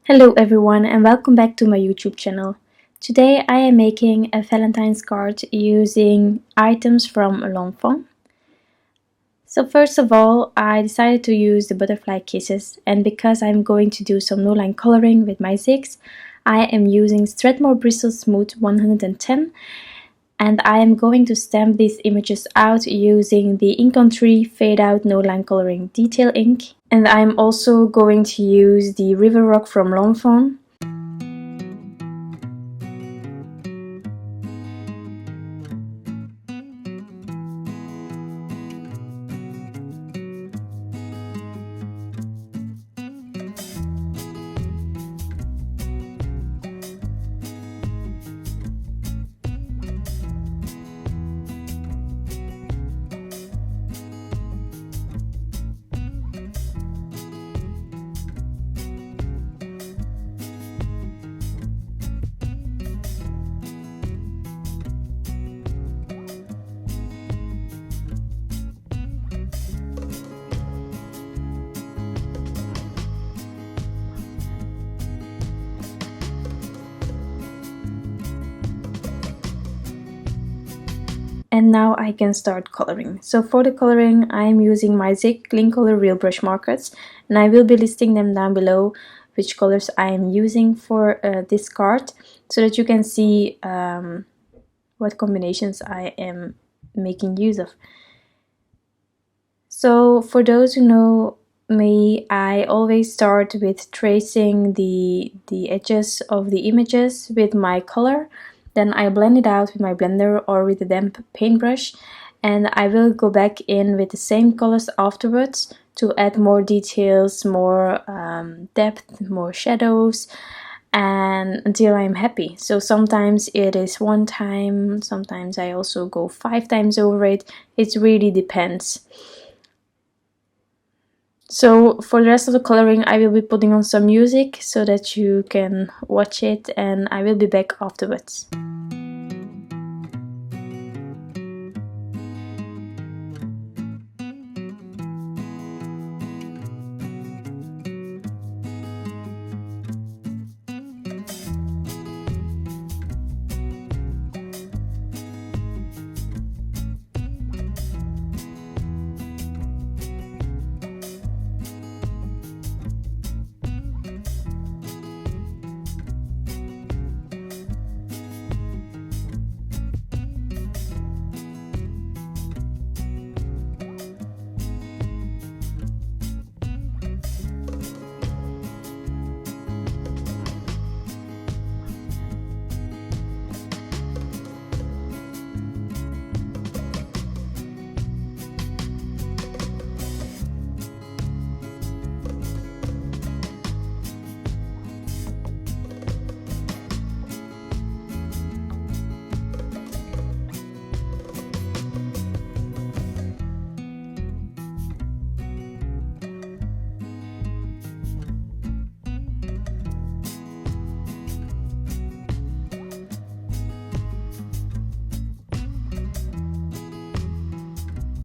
Hello everyone and welcome back to my YouTube channel. Today I am making a Valentine's card using items from Lawn Fawn. So first of all, I decided to use the butterfly kisses, and because I'm going to do some Noline coloring with my zigs, I am using Strathmore Bristol Smooth 110, and I am going to stamp these images out using the Ink on 3 Fadeout Noline Coloring Detail ink. And I'm also going to use the River Rock from Lawn Fawn. And now I can start coloring. So for the coloring, I am using my Zig Clean Color Real Brush markers, and I will be listing them down below which colors I am using for this card, so that you can see what combinations I am making use of. So for those who know me, I always start with tracing the edges of the images with my color. Then I blend it out with my blender or with a damp paintbrush, and I will go back in with the same colors afterwards to add more details, more depth, more shadows, and until I'm happy. So sometimes it is one time, sometimes I also go 5 times over it. It really depends. So for the rest of the coloring, I will be putting on some music so that you can watch it, and I will be back afterwards.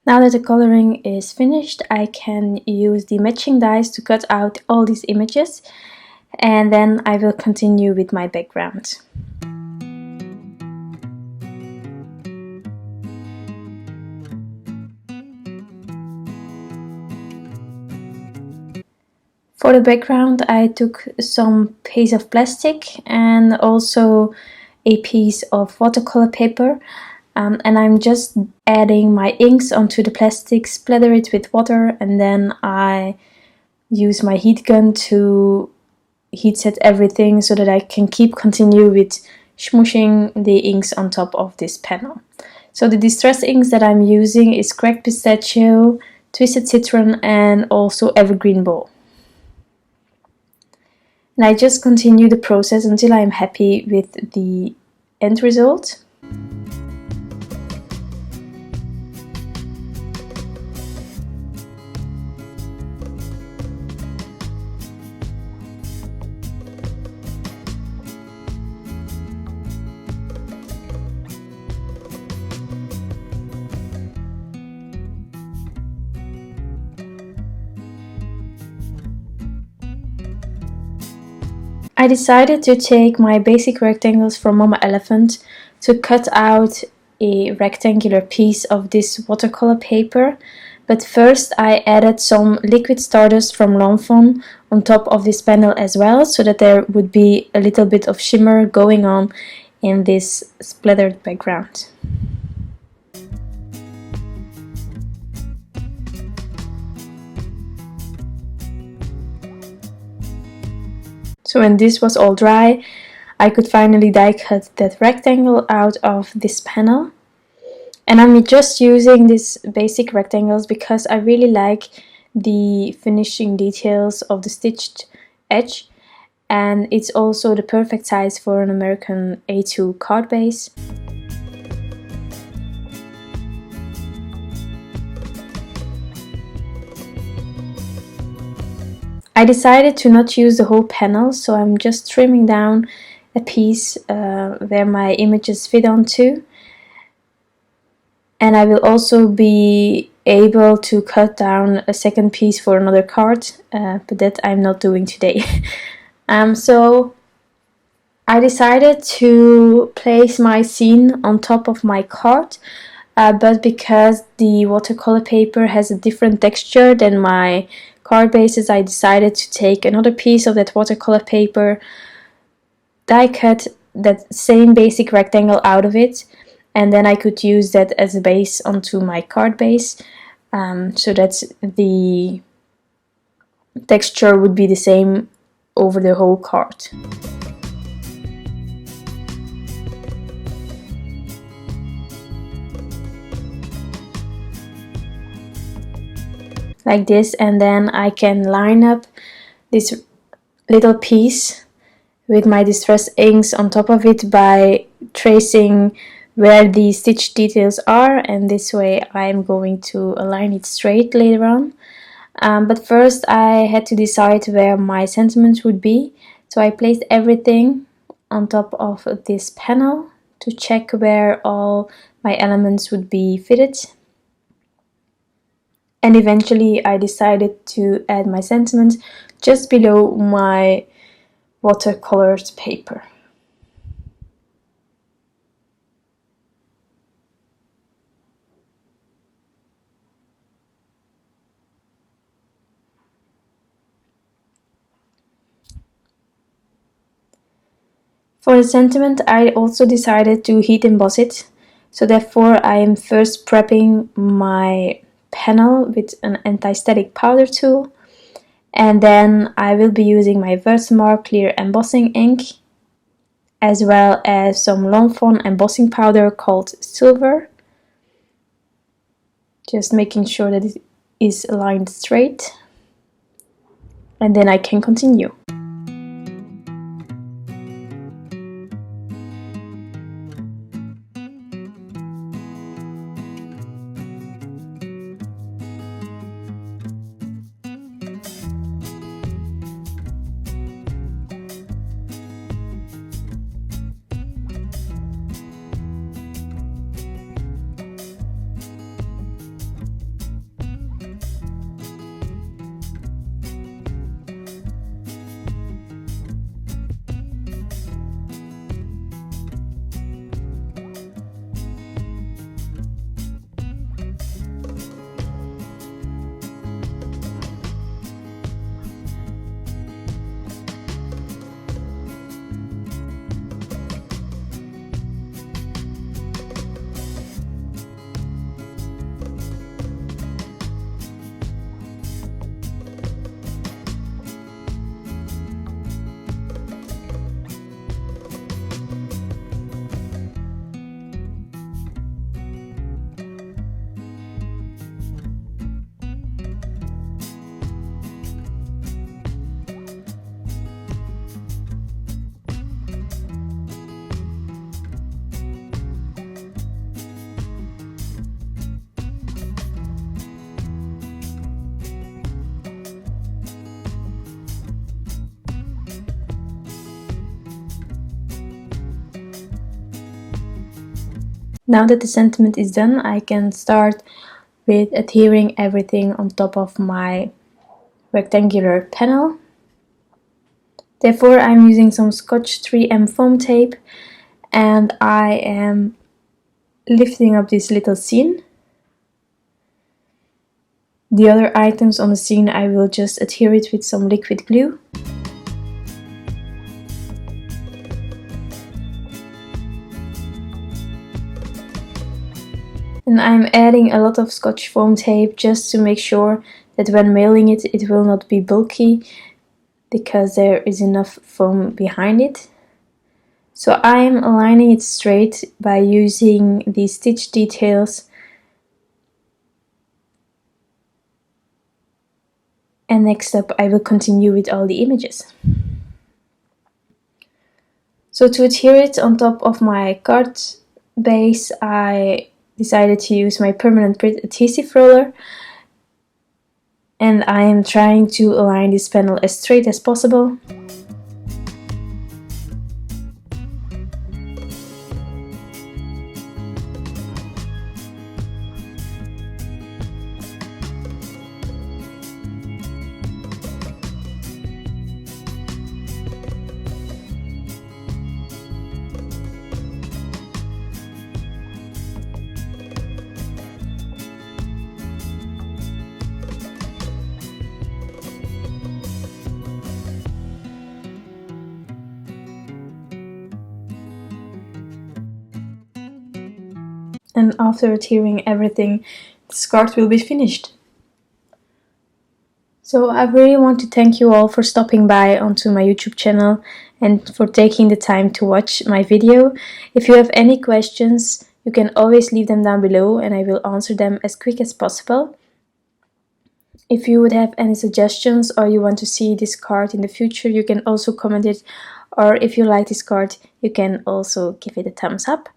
Now that the coloring is finished, I can use the matching dies to cut out all these images, and then I will continue with my background. For the background, I took some piece of plastic and also a piece of watercolor paper. And I'm just adding my inks onto the plastic, splatter it with water, and then I use my heat gun to heat set everything so that I can continue with smooshing the inks on top of this panel. So the distress inks that I'm using is cracked Pistachio, Twisted Citron, and also Evergreen Bough. And I just continue the process until I'm happy with the end result. I decided to take my basic rectangles from Mama Elephant to cut out a rectangular piece of this watercolor paper, but first I added some liquid Stardust from Lawn Fawn on top of this panel as well, so that there would be a little bit of shimmer going on in this splattered background. So when this was all dry, I could finally die cut that rectangle out of this panel. And I'm just using these basic rectangles because I really like the finishing details of the stitched edge, and it's also the perfect size for an American A2 card base. I decided to not use the whole panel, so I'm just trimming down a piece where my images fit onto. And I will also be able to cut down a second piece for another card, but that I'm not doing today. So I decided to place my scene on top of my card, but because the watercolor paper has a different texture than my card bases, I decided to take another piece of that watercolor paper, die cut that same basic rectangle out of it, and then I could use that as a base onto my card base, so that the texture would be the same over the whole card. Like this, and then I can line up this little piece with my distress inks on top of it by tracing where the stitch details are, and this way I'm going to align it straight later on. But first I had to decide where my sentiments would be, so I placed everything on top of this panel to check where all my elements would be fitted. And eventually I decided to add my sentiments just below my watercolored paper. For the sentiment, I also decided to heat emboss it, so therefore I am first prepping my panel with an anti-static powder tool, and then I will be using my Versamark clear embossing ink, as well as some Lawn Fawn embossing powder called Silver, just making sure that it is aligned straight, and then I can continue. Now that the sentiment is done, I can start with adhering everything on top of my rectangular panel. Therefore, I'm using some Scotch 3M foam tape, and I am lifting up this little scene. The other items on the scene, I will just adhere it with some liquid glue. And I'm adding a lot of Scotch foam tape just to make sure that when mailing it, it will not be bulky, because there is enough foam behind it. So I'm aligning it straight by using the stitch details. And next up, I will continue with all the images. So to adhere it on top of my card base, I decided to use my permanent Pritt adhesive roller. And I am trying to align this panel as straight as possible. And after adhering everything, this card will be finished. So I really want to thank you all for stopping by onto my YouTube channel and for taking the time to watch my video. If you have any questions, you can always leave them down below and I will answer them as quick as possible. If you would have any suggestions or you want to see this card in the future, you can also comment it. Or if you like this card, you can also give it a thumbs up.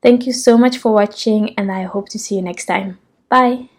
Thank you so much for watching and I hope to see you next time. Bye!